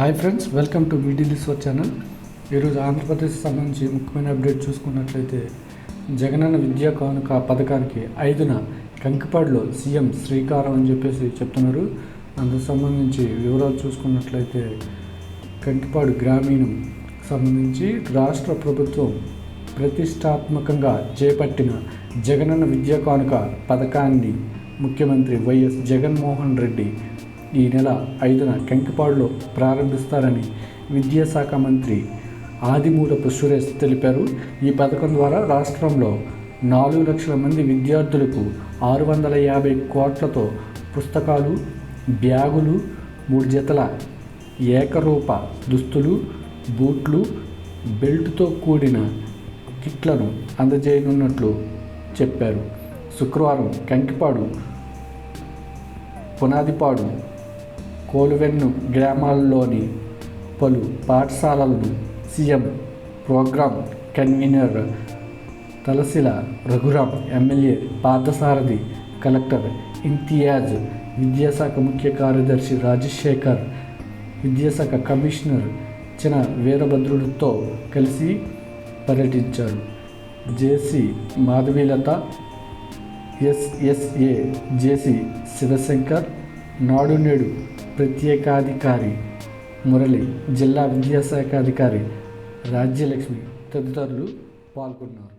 Hi friends, welcome to dilliswar channel. ఈరోజు ఆంధ్రప్రదేశ్ సంబంధించి ముఖ్యమైన అప్డేట్ చూసుకున్నట్లయితే జగనన్న విద్యా కానుక పథకానికి 5న కంకిపాడులో సీఎం శ్రీకారం అని చెప్పేసి చెప్తున్నారు. అందుకు సంబంధించి వివరాలు చూసుకున్నట్లయితే కంకిపాడు గ్రామీణం సంబంధించి రాష్ట్ర ప్రభుత్వం ప్రతిష్టాత్మకంగా చేపట్టిన జగనన్న విద్యా కానుక పథకాన్ని ముఖ్యమంత్రి వైఎస్ జగన్మోహన్ రెడ్డి ఈ నెల 5న కంకిపాడులో ప్రారంభిస్తారని విద్యాశాఖ మంత్రి ఆదిమూలపు సురేష్ తెలిపారు. ఈ పథకం ద్వారా రాష్ట్రంలో 4 లక్షల మంది విద్యార్థులకు 650 కోట్లతో పుస్తకాలు, బ్యాగులు, 3 జతల ఏకరూప దుస్తులు, బూట్లు, బెల్ట్తో కూడిన కిట్లను అందజేయనున్నట్లు చెప్పారు. శుక్రవారం కంకిపాడు, పునాదిపాడు, కోలువెన్ను గ్రామాల్లోని పలు పాఠశాలలను CM program convener Talasila Raghuram, MLA Parthasarathy, collector Imtiaz, విద్యాశాఖ ముఖ్య కార్యదర్శి రాజశేఖర్, విద్యాశాఖ కమిషనర్ చిన వీరభద్రుడితో కలిసి పర్యటించారు. జేసీ మాధవీలత, ఎస్ఎస్ఏ జేసీ శివశంకర్, నాడు నేడు ప్రత్యేకాధికారి మురళి, జిల్లా విద్యాశాఖ అధికారి రాజ్యలక్ష్మి తదితరులు పాల్గొన్నారు.